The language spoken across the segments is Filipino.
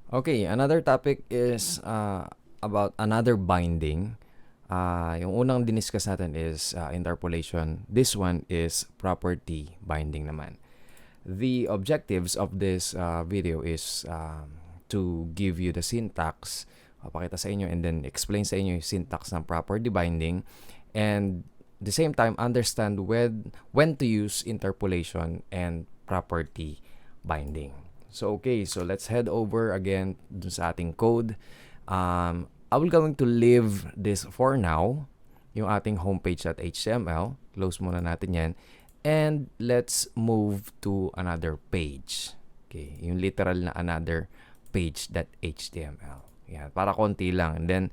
Okay, another topic is about another binding. Yung unang diniscuss natin is interpolation. This one is property binding naman. The objectives of this video is to give you the syntax, papakita sa inyo and then explain sa inyo yung syntax ng property binding, and the same time understand when to use interpolation and property binding. So okay, so let's head over again dun sa ating code. I will going to leave this for now, yung ating homepage.html. Close muna natin yan. And let's move to another page. Okay, yung literal na another page.html. Yan, para konti lang. And then,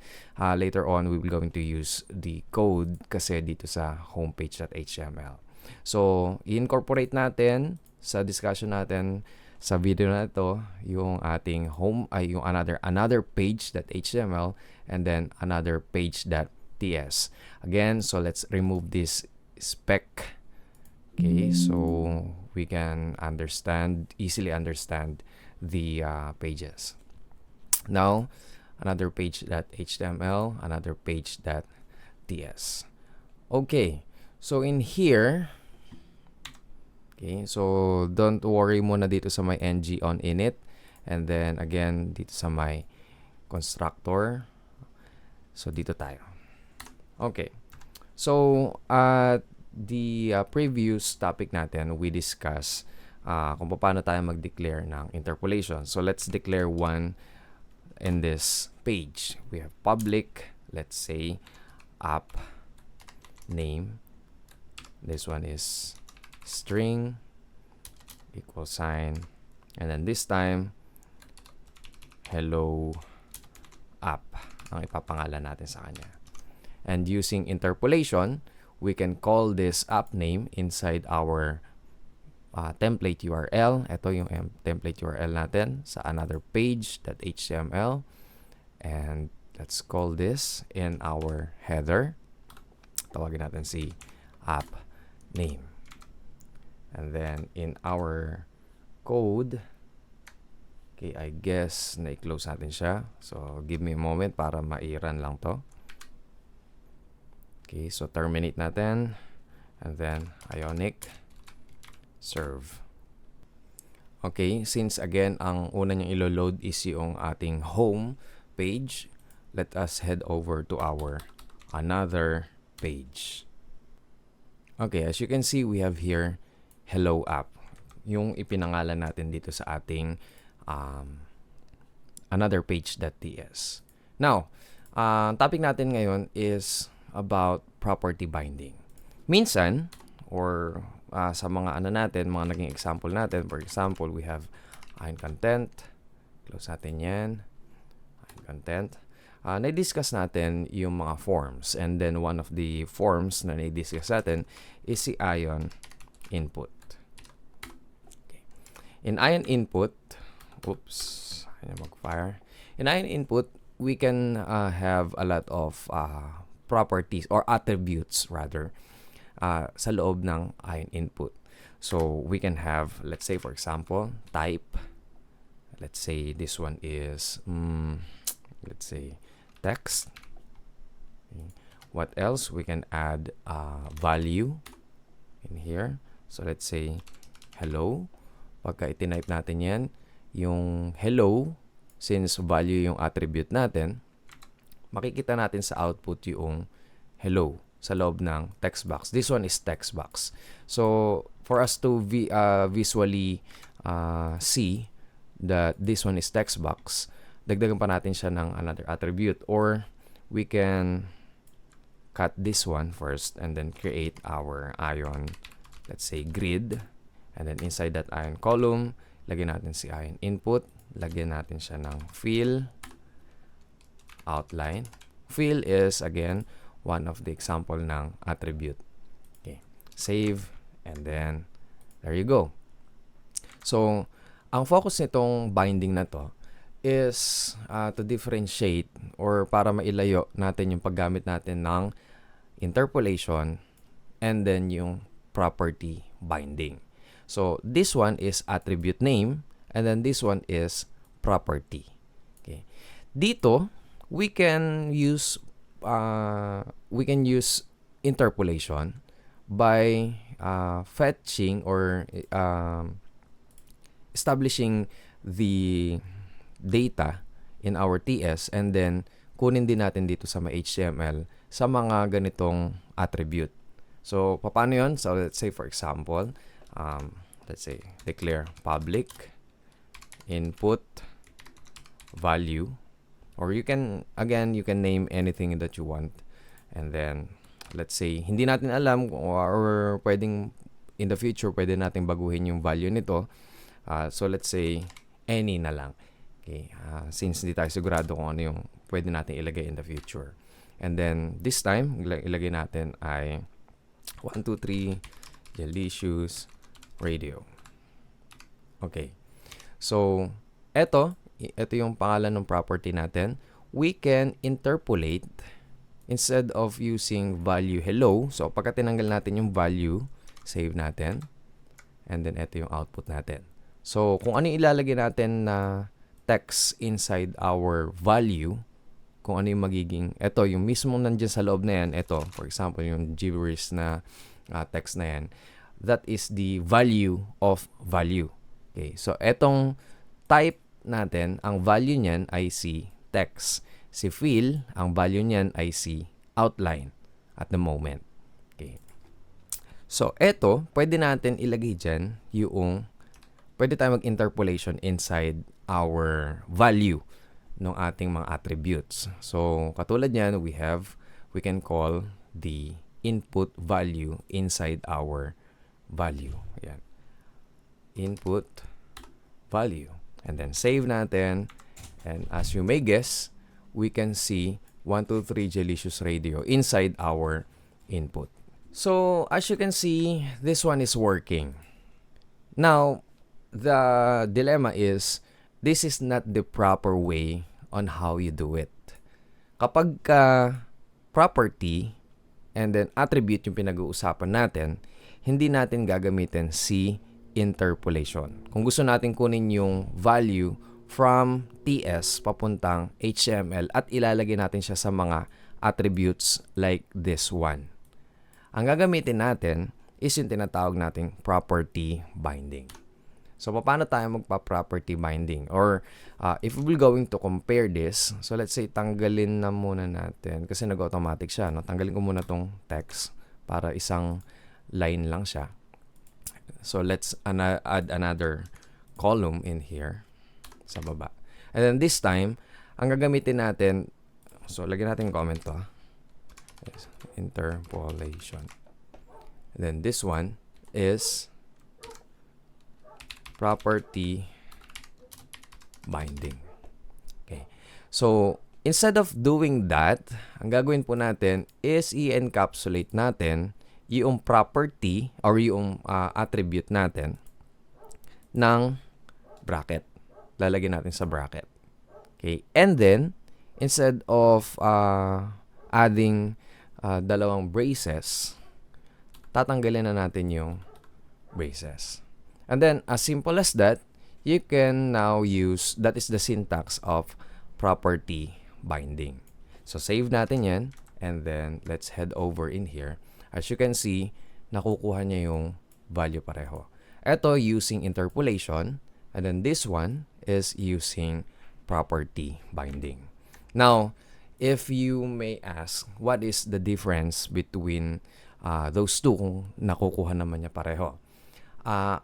later on, we will going to use the code kasi dito sa homepage.html. So, i-incorporate natin sa discussion natin sa video na ito yung ating yung another page.html and then another page.ts. Again, so let's remove this spec. Okay, so we can easily understand the pages. Now, another page.html, another page.ts. Okay, so in here, okay, so don't worry muna dito sa may ng on init, and then again dito sa may constructor. So dito tayo. Okay, so the previous topic natin, we discuss kung paano tayo mag-declare ng interpolation. So let's declare one in this page. We have public, let's say app name. This one is string equal sign, and then this time hello app ang ipapangalan natin sa kanya. And using interpolation, we can call this app name inside our template URL. Ito yung template URL natin sa another page.html, and let's call this in our header. Tawagin natin si app name. And then in our code, okay, I guess na-close natin siya. So give me a moment para ma-run lang to. Okay, so terminate natin. And then ionic serve. Okay, since again ang una niyang ilo-load is yung ating home page, let us head over to our another page. Okay, as you can see, we have here hello app, yung ipinangalan natin dito sa ating another page.ts. Now, topic natin ngayon is about property binding. Minsan, or sa mga ano natin, mga naging example natin, for example, we have ion content. Close natin yan. Ion content. Na-discuss natin yung mga forms. And then, one of the forms na na-discuss natin is si ion input. Okay. In ion input, mag-fire. In ion input, we can have a lot of properties or attributes rather sa loob ng ion input. So we can have, let's say for example, type. Let's say this one is let's say text. Okay. What else? We can add value in here. So let's say hello. Pagka itinype natin yan, yung hello, since value yung attribute natin, makikita natin sa output yung hello sa loob ng text box. This one is text box. So for us to visually see that this one is text box, dagdagan pa natin siya ng another attribute, or we can cut this one first and then create our ion, let's say grid, and then inside that ion column, lagyan natin si ion input, lagyan natin siya ng fill outline. Fill is again one of the example ng attribute. Okay, save, and then there you go. So ang focus nitong binding na to is to differentiate or para mailayo natin yung paggamit natin ng interpolation and then yung property binding. So this one is attribute name, and then this one is property. Okay. Dito, we can use interpolation by fetching or establishing the data in our TS, and then kunin din natin dito sa may HTML sa mga ganitong attribute. So, paano yun? So, let's say for example, let's say declare public input value, or you can name anything that you want, and then let's say hindi natin alam or pwedeng in the future pwede natin baguhin yung value nito. So let's say any na lang. Okay, since hindi tayo sigurado kung ano yung pwede natin ilagay in the future. And then this time ilagay natin ay 1, 2, 3 Delicious Radio. Okay. So ito yung pangalan ng property natin. We can interpolate instead of using value hello. So pagka tinanggal natin yung value, save natin. And then ito yung output natin. So kung ano yung ilalagay natin na text inside our value, kung ano yung magiging, ito yung mismo nandiyan sa loob na yan, ito for example yung gibberish na text na yan, that is the value of value. Okay, so etong type natin, ang value niyan ay si text. Si fill, ang value niyan ay si outline at the moment. Okay. So, eto, pwede natin ilagay dyan pwede tayo mag-interpolation inside our value ng ating mga attributes. So, katulad yan, we can call the input value inside our value. Ayan. Input value. And then save natin. And as you may guess, we can see 1, 2, 3 Delicious Radio inside our input. So, as you can see, this one is working. Now, the dilemma is, this is not the proper way on how you do it. Kapag property and then attribute yung pinag-uusapan natin, hindi natin gagamitin si interpolation. Kung gusto natin kunin yung value from TS papuntang HTML at ilalagay natin siya sa mga attributes like this one, ang gagamitin natin is yung tinatawag nating property binding. So, paano tayo magpa-property binding? Or, if we're going to compare this, so let's say, tanggalin na muna natin, kasi nag-automatic siya, no? Tanggalin ko muna tong text para isang line lang siya. So, let's add another column in here sa baba. And then this time, ang gagamitin natin, so, lagyan natin comment to. Yes, interpolation. And then this one is property binding. Okay. So, instead of doing that, ang gagawin po natin is i-encapsulate natin yung property or yung attribute natin ng bracket. Lalagyan natin sa bracket. Okay. And then, instead of adding dalawang braces, tatanggalin na natin yung braces. And then, as simple as that, you can now use, that is the syntax of property binding. So, save natin yan. And then, let's head over in here. As you can see, nakukuha niya yung value pareho. Ito, using interpolation. And then, this one is using property binding. Now, if you may ask, what is the difference between those two kung nakukuha naman niya pareho?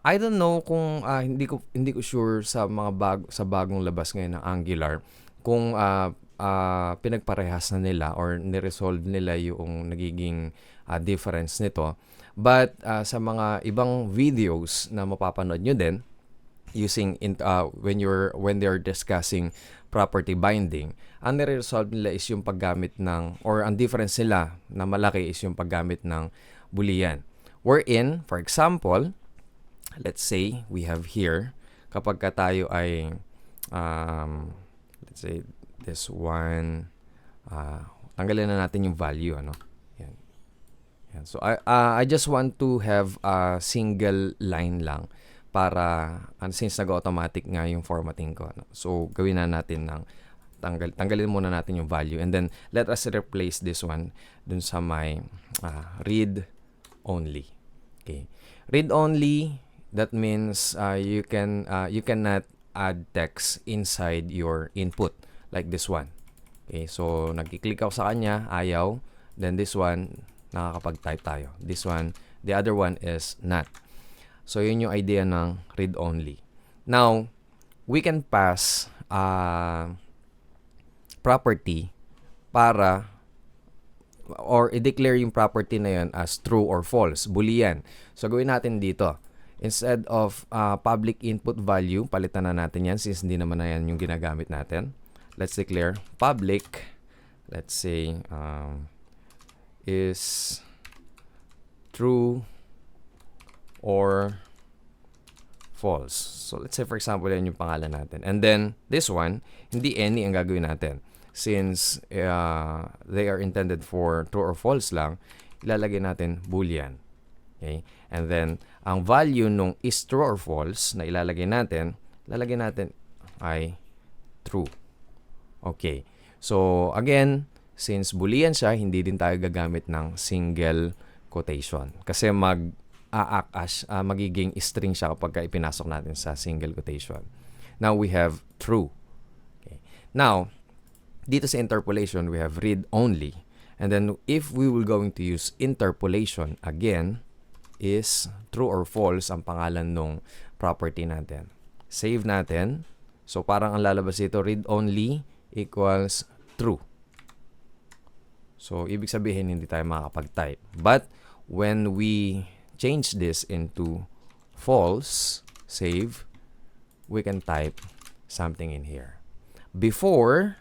I don't know kung hindi ko sure sa mga bagong labas ngayon ng Angular kung pinagparehas na nila or ni-resolve nila yung nagiging difference nito. But sa mga ibang videos na mapapanood nyo din using when they're discussing property binding, ang ni-resolve nila is yung paggamit ng, or ang difference nila na malaki is yung paggamit ng boolean. Wherein, for example, let's say we have here, kapag ka tayo ay let's say this one, tanggalin na natin yung value, ano? Yan. Yan. So I just want to have a single line lang para since nag-automatic nga yung formatting ko, ano? So gawin na natin ng tanggalin muna natin yung value. And then, let us replace this one dun sa may read only. Okay. Read only, that means you cannot add text inside your input like this one. Okay, so nagki-click ako sa kanya, ayaw. Then this one, nakakapag-type tayo. This one, the other one is not. So yun yung idea ng read only. Now, we can pass property para or i-declare yung property na yun as true or false, boolean. So gawin natin dito. Instead of public input value, palitan na natin yan since hindi naman na yan yung ginagamit natin. Let's declare public, let's say, is true or false. So, let's say, for example, yan yung pangalan natin. And then, this one, hindi any ang gagawin natin. Since they are intended for true or false lang, ilalagay natin boolean. Okay? And then, ang value nung is true or false na ilalagay natin ay true. Okay. So, again, since boolean siya, hindi din tayo gagamit ng single quotation. Kasi mag-a-act as, magiging string siya kapag ipinasok natin sa single quotation. Now, we have true. Okay. Now, dito sa interpolation, we have read only. And then, if we will going to use interpolation, again, is true or false ang pangalan nung property natin. Save natin. So, parang ang lalabas dito, read only equals true. So, ibig sabihin, hindi tayo makakapag-type. But, when we change this into false, save, we can type something in here. Before,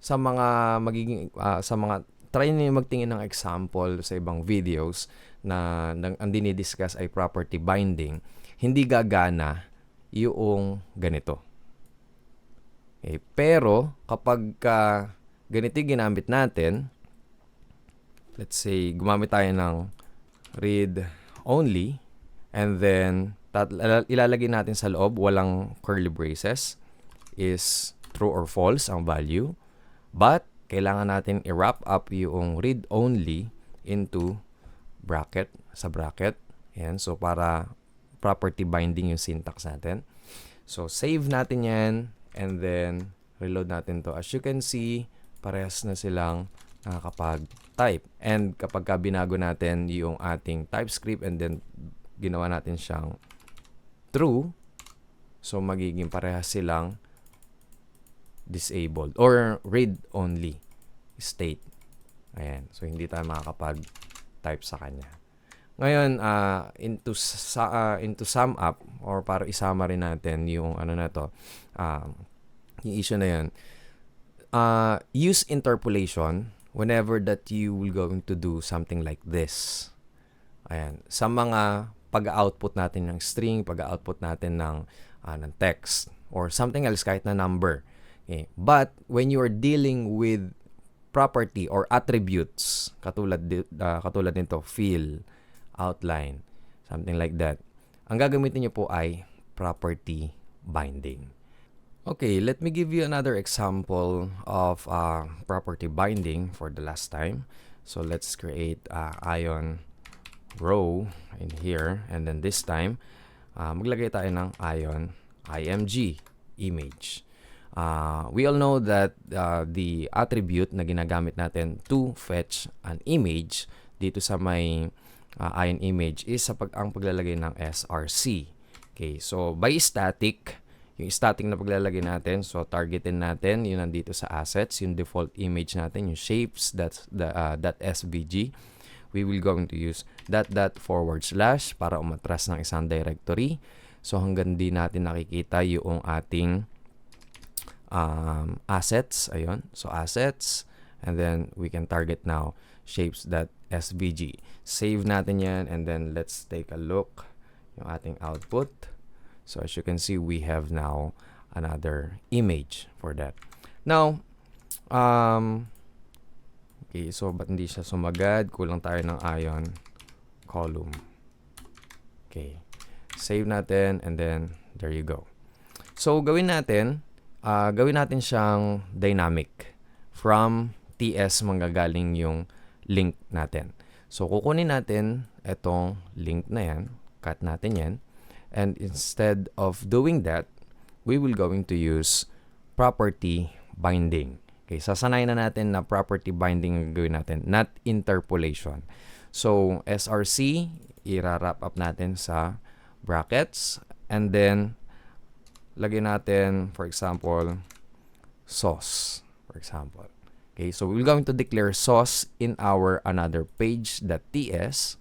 sa mga try niyo magtingin ng example sa ibang videos na ang dinidiscuss ay property binding, hindi gagana yung ganito. Okay. Pero, kapag ganito ginamit natin, let's say, gumamit tayo ng read only, and then, ilalagay natin sa loob, walang curly braces, is true or false ang value. But, kailangan natin i-wrap up yung read only into bracket, sa bracket. Yan. So, para property binding yung syntax natin. So, save natin yan. And then, reload natin to. As you can see, parehas na silang nakakapag-type. And kapag binago natin yung ating TypeScript and then ginawa natin siyang true, so magiging parehas silang disabled or read-only state. Ayan. So, hindi tayo makakapag-type sa kanya. Ngayon, into sum up or para isama rin natin yung ano na to, yung issue na yun, use interpolation whenever that you will going to do something like this. Ayan. Sa mga pag-output natin ng string, pag-output natin ng text, or something else kahit na number. Okay. But, when you are dealing with property or attributes, katulad nito, fill, outline, something like that, ang gagamitin nyo po ay property binding. Okay, let me give you another example of property binding for the last time. So, let's create ion row in here. And then this time, maglagay tayo ng ion img image. We all know that the attribute na ginagamit natin to fetch an image dito sa may ion image is ang paglalagay ng src. Okay, so by static, yung static na paglalagay natin, so targetin natin, yun nandito sa assets, yung default image natin, yung shapes, that's the .svg. We will going to use // para umatras ng isang directory. So hanggang di natin nakikita yung ating assets. Ayun. So assets, and then we can target now shapes.svg. Save natin yan, and then let's take a look yung ating output. So as you can see, we have now another image for that. Now, okay, so ba't hindi siya sumagad? Kulang tayo ng ion column. Okay. Save natin, and then there you go. So gawin natin, gawin natin siyang dynamic. From TS manggagaling yung link natin. So, kukunin natin itong link na yan. Cut natin yan. And instead of doing that, we will going to use property binding. Okay, sasanayin na natin na property binding ang gawin natin, not interpolation. So, SRC, i-wrap up natin sa brackets. And then, lagyan natin, for example, sauce. For example. Okay, so we're going to declare sauce in our another page.ts.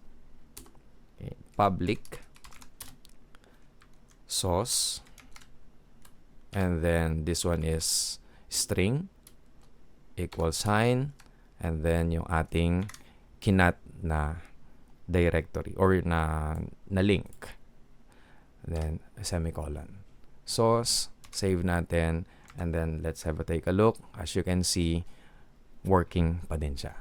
Okay, public sauce. And then this one is string equal sign, and then yung ating kinat na directory or na link. Then semicolon. Sauce, save natin, and then let's have a take a look. As you can see, working pa din siya.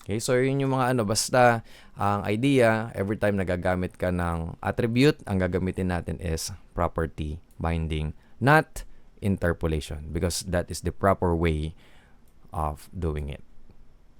Okay, so yun yung mga basta ang idea, every time nagagamit ka ng attribute, ang gagamitin natin is property binding, not interpolation, because that is the proper way of doing it.